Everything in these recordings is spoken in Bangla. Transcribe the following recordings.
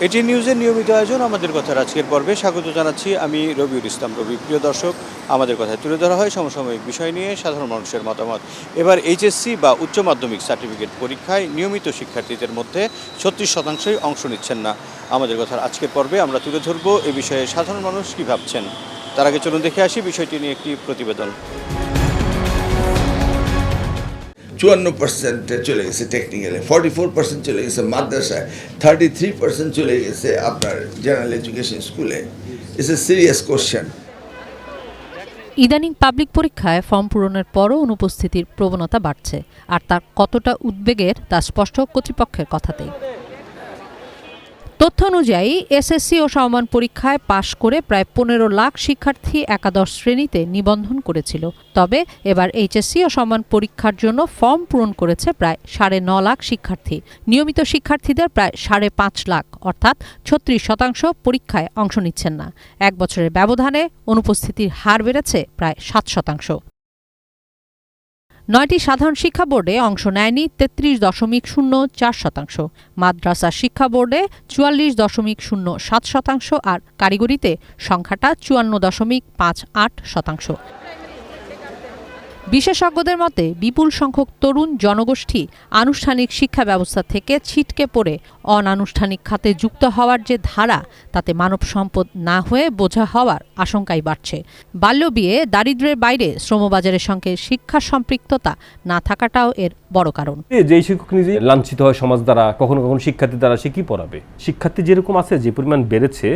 এটি নিউজের নিয়মিত আয়োজন আমাদের কথার আজকের পর্বে স্বাগত জানাচ্ছি আমি রবিউল ইসলাম রবি। প্রিয় দর্শক, আমাদের কথায় তুলে ধরা হয় সমসাময়িক বিষয় নিয়ে সাধারণ মানুষের মতামত। এবার এইচএসসি বা উচ্চ মাধ্যমিক সার্টিফিকেট পরীক্ষায় নিয়মিত শিক্ষার্থীদের মধ্যে 36% অংশ নিচ্ছেন না। আমাদের কথার আজকের পর্বে আমরা তুলে ধরব এ বিষয়ে সাধারণ মানুষ কী ভাবছেন। তার আগে চলুন দেখে আসি বিষয়টি নিয়ে একটি প্রতিবেদন। 54% চলে গেছে টেকনিক্যালে, 44% চলে গেছে মাদ্রাসায়, 33% চলে গেছে আপনার জেনারেল এডুকেশন স্কুলে। It's a serious question. ইদানিং পাবলিক পরীক্ষায় ফর্ম পূরণের পরও অনুপস্থিতির প্রবণতা বাড়ছে, আর তার কতটা উদ্বেগের তা স্পষ্ট কর্তৃপক্ষের কথাতেই। তথ্য অনুযায়ী এসএসসি ও সমমান পরীক্ষায় পাশ করে প্রায় 15 লাখ শিক্ষার্থী একাদশ শ্রেণীতে নিবন্ধন করেছিল। তবে এবার এইচএসসি ও সমমান পরীক্ষার জন্য ফর্ম পূরণ করেছে প্রায় 9.5 লাখ শিক্ষার্থী। নিয়মিত শিক্ষার্থীদের প্রায় 5.5 লাখ, অর্থাৎ 36% পরীক্ষায় অংশ নিচ্ছেন না। এক বছরের ব্যবধানে অনুপস্থিতির হার বেড়েছে প্রায় 7%। 9টি সাধারণ শিক্ষা বোর্ডে অংশ নেয়নি 33.04%, মাদ্রাসা শিক্ষা বোর্ডে 44.07% আর কারিগরিতে সংখ্যাটা 54.58%। বিশেষজ্ঞদের মতে বিপুল সংখ্যক তরুণ জনগোষ্ঠী আনুষ্ঠানিক শিক্ষা ব্যবস্থা থেকে ছিটকে পড়ে অনানুষ্ঠানিক খাতে যুক্ত হওয়ার যে ধারা, তাতে মানব সম্পদ না হয়ে বোঝা হওয়ার আশঙ্কাই বাড়ছে। বাল্যবিয়ে, দারিদ্র্যের বাইরে শ্রমবাজারের সঙ্গে শিক্ষা সম্পৃক্ততা না থাকাটাও এর বড় কারণ। যেই শিক্ষক নিজে লাঞ্ছিত হয় সমাজ দ্বারা, কখনো কখনো শিক্ষার্থী দ্বারা, সে কি পড়াবে? শিক্ষার্থী যেরকম আছে, যে পরিমাণ বেড়েছে,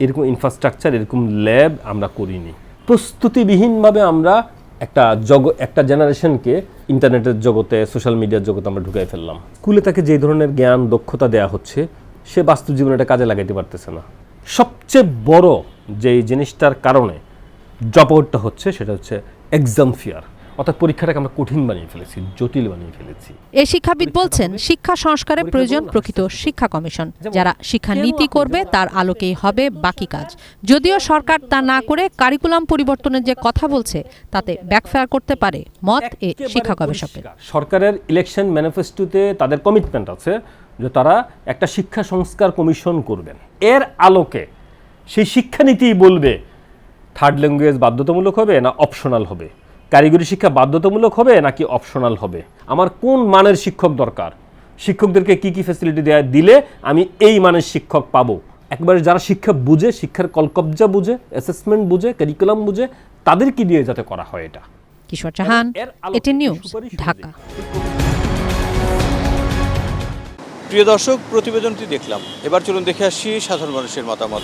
এরকম ইনফ্রাস্ট্রাকচার, এরকম ল্যাব আমরা করিনি। প্রস্তুতিবিহীনভাবে আমরা একটা জেনারেশনকে ইন্টারনেটের জগতে, সোশ্যাল মিডিয়ার জগতে আমরা ঢুকাই ফেললাম। স্কুলে তাকে যে ধরনের জ্ঞান, দক্ষতা দেয়া হচ্ছে, সে বাস্তব জীবনে এটা কাজে লাগাইতে পারতেছে না। সবচেয়ে বড় যে জিনিসটার কারণে জপটা হচ্ছে, সেটা হচ্ছে এক্সাম ফিয়ার, অর্থাৎ পরীক্ষাটাকে আমরা কঠিন বানিয়ে ফেলেছি, জটিল বানিয়ে ফেলেছি। এই শিক্ষাবিদ বলছেন, শিক্ষা সংস্কারের প্রয়োজন প্রকৃত শিক্ষা কমিশন, যারা শিক্ষা নীতি করবে তার আলোকেই হবে বাকি কাজ। যদিও সরকার তা না করে কারিকুলাম পরিবর্তনের যে কথা বলছে, তাতে ব্যাকফায়ার করতে পারে মত এ শিক্ষা গবেষকের। সরকারের ইলেকশন ম্যানিফেস্টোতে তাদের কমিটমেন্ট আছে যে তারা একটা শিক্ষা সংস্কার কমিশন করবেন। এর আলোকে সেই শিক্ষানীতি বলবে থার্ড ল্যাঙ্গুয়েজ বাধ্যতামূলক হবে না অপশনাল হবে, কারিগরি শিক্ষা বাধ্যতামূলক হবে নাকি অপশনাল হবে, আমার কোন মানের শিক্ষক দরকার, শিক্ষকদেরকে কি কি ফ্যাসিলিটি দিলে আমি এই মানের শিক্ষক পাবো। একবারে যারা শিক্ষা বুঝে, শিক্ষার কলকবজা বুঝে, অ্যাসেসমেন্ট বুঝে, কারিকুলাম বুঝে, তাদেরকে দিয়ে যাতে করা হয় এটা। কিশোর জাহান, এটি নিউজ, ঢাকা। প্রিয় দর্শক, প্রতিবেদনটি দেখলাম, এবার চলুন দেখে আসি সাধারণ মানুষের মতামত।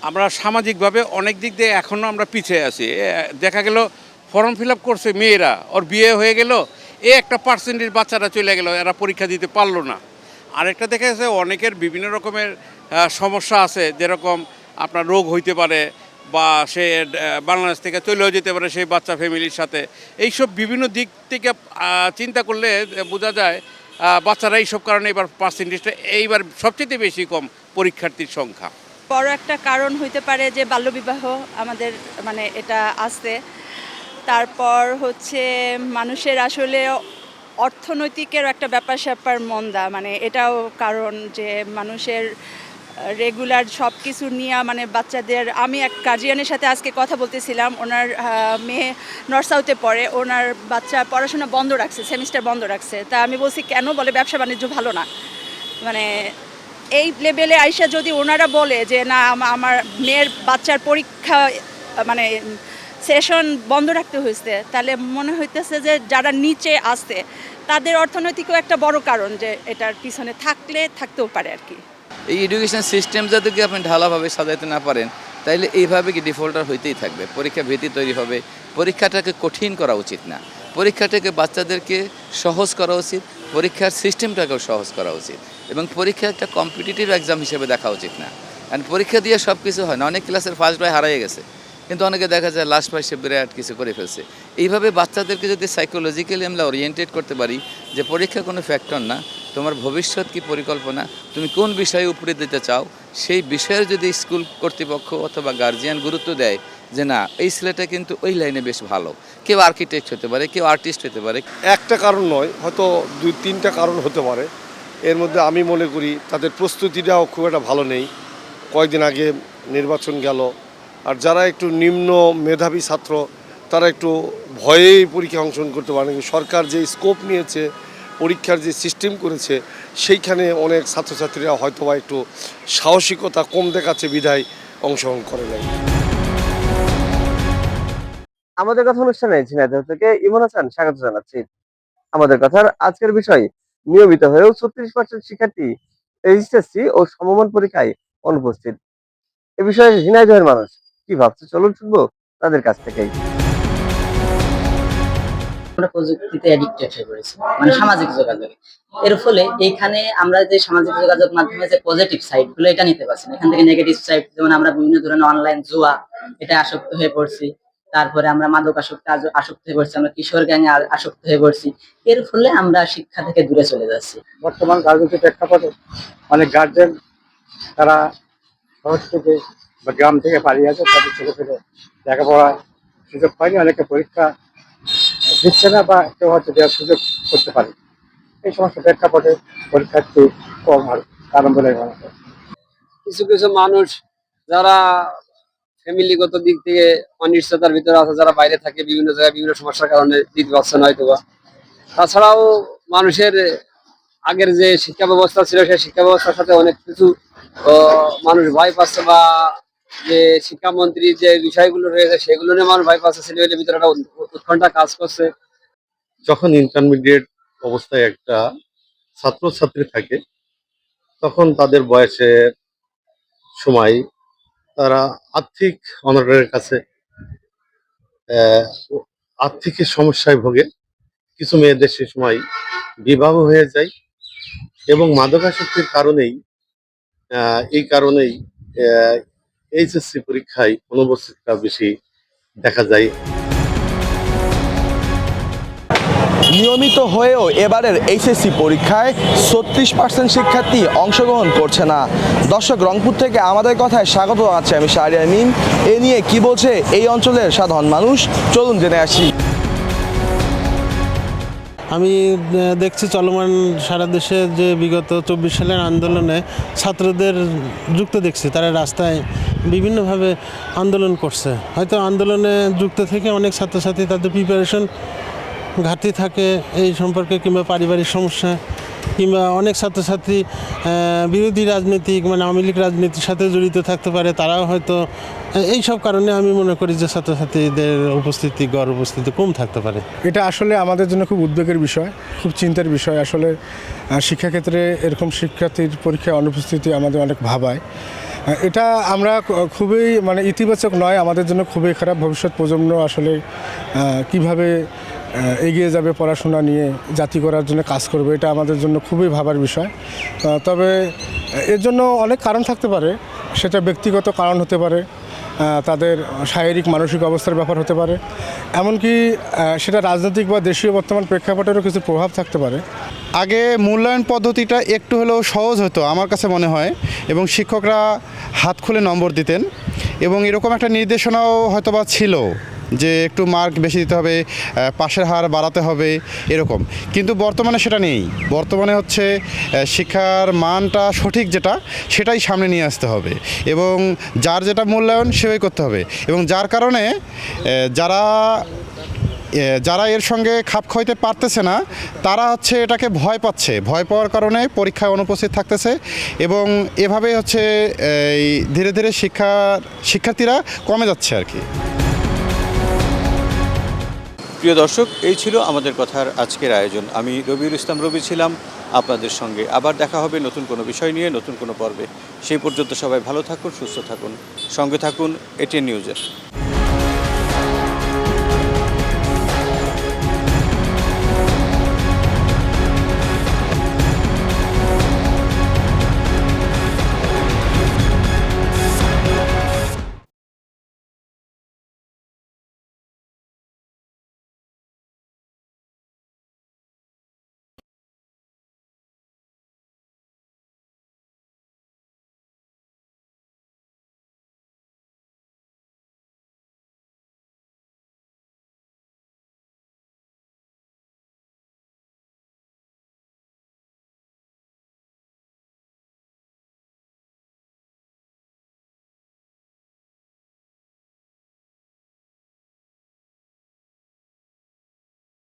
আমরা সামাজিকভাবে অনেক দিক দিয়ে এখনও আমরা পিছিয়ে আছি। দেখা গেল ফর্ম ফিল আপ করছে মেয়েরা, ওর বিয়ে হয়ে গেল, একটা পার্সেন্টেজ বাচ্চারা চলে গেল, এরা পরীক্ষা দিতে পারলো না। আরেকটা দেখা গেছে অনেকের বিভিন্ন রকমের সমস্যা আছে, যেরকম আপনার রোগ হইতে পারে বা সে বাংলাদেশ থেকে চলেও যেতে পারে সেই বাচ্চা ফ্যামিলির সাথে। এইসব বিভিন্ন দিক থেকে চিন্তা করলে বোঝা যায় বাচ্চারা এইসব কারণে এবার পার্সেন্টেজটা এইবার সবচেয়ে বেশি কম পরীক্ষার্থীর সংখ্যা। বড় একটা কারণ হইতে পারে যে বাল্যবিবাহ আমাদের এটা আছে। তারপর হচ্ছে মানুষের আসলে অর্থনৈতিকের একটা ব্যাপার স্যাপার মন্দা, এটাও কারণ যে মানুষের রেগুলার সব কিছু নিয়ে বাচ্চাদের। আমি এক গার্জিয়ানের সাথে আজকে কথা বলতেছিলাম, ওনার মেয়ে নর্থ সাউথে পড়ে, ওনার বাচ্চা পড়াশোনা বন্ধ রাখছে, সেমিস্টার বন্ধ রাখছে। তা আমি বলছি কেন? বলে ব্যবসা বাণিজ্য ভালো না। এই লেভেলে আইসা যদি ওনারা বলে যে না আমার মেয়ের বাচ্চার পরীক্ষা সেশন বন্ধ রাখতে হয়েছে, তাহলে মনে হইতেছে যে যারা নিচে আছে তাদের অর্থনৈতিকও একটা বড় কারণ, যে এটার পিছনে থাকতেও পারে আর কি। এই এডুকেশন সিস্টেম যাতে কি আপনি ঢালাভাবে সাজাইতে না পারেন, তাইলে এইভাবে কি ডিফল্টার হইতেই থাকবে। পরীক্ষা ভীতি তৈরি হবে। পরীক্ষাটাকে কঠিন করা উচিত না, পরীক্ষাটাকে বাচ্চাদেরকে সহজ করা উচিত, পরীক্ষার সিস্টেমটাকেও সহজ করা উচিত, এবং পরীক্ষা একটা কম্পিটিটিভ এক্সাম হিসেবে দেখা উচিত না। কারণ পরীক্ষা দিয়ে সব কিছু হয় না। অনেক ক্লাসের ফার্স্ট বয় হারিয়ে গেছে, কিন্তু অনেকে দেখা যায় লাস্ট বয় সে বিরাট কিছু করে ফেলছে। এইভাবে বাচ্চাদেরকে যদি সাইকোলজিক্যালি আমরা ওরিয়েন্টেড করতে পারি যে পরীক্ষা কোনো ফ্যাক্টর না, তোমার ভবিষ্যৎ কি পরিকল্পনা, তুমি কোন বিষয়ে উপরে দিতে চাও, সেই বিষয়ের যদি স্কুল কর্তৃপক্ষ অথবা গার্জিয়ান গুরুত্ব দেয় যে না এই ছেলেটা কিন্তু ওই লাইনে বেশ ভালো, কেউ আর্কিটেক্ট হতে পারে, কেউ আর্টিস্ট হতে পারে। একটা কারণ নয়, হয়তো 2-3টা কারণ হতে পারে। এর মধ্যে আমি মনে করি তাদের প্রস্তুতিটাও খুব একটা ভালো নেই। কয়েকদিন আগে নির্বাচন গেল, আর যারা একটু নিম্ন মেধাবী ছাত্র তারা একটু ভয়েই পরীক্ষায় অংশগ্রহণ করতে পারে। সরকার যে স্কোপ নিয়েছে, পরীক্ষার যে সিস্টেম করেছে, সেইখানে অনেক ছাত্রছাত্রীরা হয়তো বা একটু সাহসিকতা কম দেখাচ্ছে বিধায় অংশগ্রহণ করে নাই। আমাদের কথা অনুষ্ঠানে ঝিনাইদহ থেকে ইমন হাসান স্বাগত জানাচ্ছি। আমাদের কথার আজকের বিষয়, নিয়মিত হয়েও 36% শিক্ষার্থী এইচএসসি ও সমমান পরীক্ষায় অনুপস্থিত। এ বিষয়ে ঝিনাইদহের মানুষ কি ভাবছে, চলুন শুনবো তাদের কাছ থেকেই। আমরা প্রযুক্তিতে অ্যাডিক্টেড হয়ে পড়েছি, মানে সামাজিক যোগাযোগে। এর ফলে এইখানে আমরা যে সামাজিক যোগাযোগ মাধ্যমে যে পজিটিভ সাইড গুলো এটা নিতে পারছি না, এখান থেকে নেগেটিভ সাইড, যেমন আমরা বিভিন্ন ধরনের অনলাইন জুয়া এটা আসক্ত হয়ে পড়ছি, তারপরে আমরা মাদক আসক্ত হয়ে পড়ছি, আমরা কিশোর গ্যাংয়ে আসক্ত হয়ে পড়ছি। এর ফলে আমরা শিক্ষা থেকে দূরে চলে যাচ্ছি। বর্তমান রাজনৈতিক প্রেক্ষাপটে অনেক গার্জেন তারা শহর থেকে বা গ্রাম থেকে পালিয়ে আছে, তাদের ছেলে পেলে লেখাপড়ার সুযোগ পায়নি, অনেকে পরীক্ষা দিচ্ছে না বা কেউ হয়তো দেওয়ার সুযোগ করতে পারে। এই সমস্ত প্রেক্ষাপটে পরীক্ষার্থী কম আর কারণ বলে মনে হয়। কিছু কিছু মানুষ যারা ফ্যামিলিগত দিক থেকে অনিশ্চয়তার ভিতরে আছে, যারা বাইরে থাকে, বিভিন্ন জায়গায় বিভিন্ন সমস্যার কারণে দিতে পারছে না হয়তো বা। তাছাড়াও মানুষের আগের যে শিক্ষা ব্যবস্থা ছিল সেই শিক্ষা ব্যবস্থার সাথে অনেক কিছু মানুষ ভয় পাচ্ছে, বা যে শিক্ষামন্ত্রী যে বিষয়গুলো রয়েছে সেগুলো নিয়ে মানুষ ভয় পাচ্ছে, ছেলেমেয়েদের ভিতরে একটা উৎকণ্ঠা কাজ করছে। যখন ইন্টারমিডিয়েট অবস্থায় একটা ছাত্রছাত্রী থাকে, তখন তাদের বয়সের সময় তারা আর্থিক অনটনের কাছে আর্থিক সমস্যায় ভোগে। কিছু মেয়েদের সে সময় বিবাহ হয়ে যায় এবং মাদকাসক্তির কারণেই এই কারণেই এইচএসসি পরীক্ষায় অনুপস্থিতটা বেশি দেখা যায়। নিয়মিত হয়েও এবারের এইচএসসি পরীক্ষায় 36% শিক্ষার্থী অংশগ্রহণ করছে না। দর্শক, রংপুর থেকে আমাদের কথায় স্বাগত জানাচ্ছি আমি শাহরিয়ার মিম। এ নিয়ে কি বলছে এই অঞ্চলের সাধারণ মানুষ, চলুন জেনে আসি। আমি দেখছি চলমান সারা দেশে যে বিগত 24 সালের আন্দোলনে ছাত্রদের যুক্ত দেখছি, তারা রাস্তায় বিভিন্নভাবে আন্দোলন করছে। হয়তো আন্দোলনে যুক্ত থেকে অনেক ছাত্রছাত্রী তাদের প্রিপারেশন ঘাটতি থাকে এই সম্পর্কে, কিংবা পারিবারিক সমস্যা, কিংবা অনেক ছাত্রছাত্রী বিরোধী রাজনীতিক মানে আওয়ামী লীগ রাজনীতির সাথে জড়িত থাকতে পারে, তারাও হয়তো এই সব কারণে আমি মনে করি যে ছাত্রছাত্রীদের গড় উপস্থিতি কম থাকতে পারে। এটা আসলে আমাদের জন্য খুব উদ্বেগের বিষয়, খুব চিন্তার বিষয়। আসলে শিক্ষাক্ষেত্রে এরকম শিক্ষার্থীর পরীক্ষায় অনুপস্থিতি আমাদের অনেক ভাবায়। এটা আমরা খুবই মানে ইতিবাচক নয়, আমাদের জন্য খুবই খারাপ। ভবিষ্যৎ প্রজন্ম আসলে কিভাবে এগিয়ে যাবে পড়াশোনা নিয়ে, জাতি করার জন্য কাজ করবে, এটা আমাদের জন্য খুবই ভাবার বিষয়। তবে এর জন্য অনেক কারণ থাকতে পারে। সেটা ব্যক্তিগত কারণ হতে পারে, তাদের শারীরিক মানসিক অবস্থার ব্যাপার হতে পারে, এমনকি সেটা রাজনৈতিক বা দেশীয় বর্তমান প্রেক্ষাপটেরও কিছু প্রভাব থাকতে পারে। আগে মূল্যায়ন পদ্ধতিটা একটু হলেও সহজ হতো আমার কাছে মনে হয়, এবং শিক্ষকরা হাত খুলে নম্বর দিতেন, এবং এরকম একটা নির্দেশনাও হয়তোবা ছিল যে একটু মার্ক বেশি দিতে হবে, পাশের হার বাড়াতে হবে এরকম। কিন্তু বর্তমানে সেটা নেই। বর্তমানে হচ্ছে শিক্ষার মানটা সঠিক যেটা সেটাই সামনে নিয়ে আসতে হবে, এবং যার যেটা মূল্যায়ন সেটাই করতে হবে। এবং যার কারণে যারা এর সঙ্গে খাপ খাইতে পারতেছে না তারা হচ্ছে এটাকে ভয় পাচ্ছে, ভয় পাওয়ার কারণে পরীক্ষায় অনুপস্থিত থাকতেছে, এবং এভাবে হচ্ছে ধীরে ধীরে শিক্ষার্থীরা কমে যাচ্ছে আর কি। প্রিয় দর্শক, এই ছিল আমাদের কথার আজকের আয়োজন। আমি রবিউল ইসলাম রবি ছিলাম আপনাদের সঙ্গে। আবার দেখা হবে নতুন কোনো বিষয় নিয়ে, নতুন কোনো পর্বে। সেই পর্যন্ত সবাই ভালো থাকুন, সুস্থ থাকুন, সঙ্গে থাকুন এটিএন নিউজের।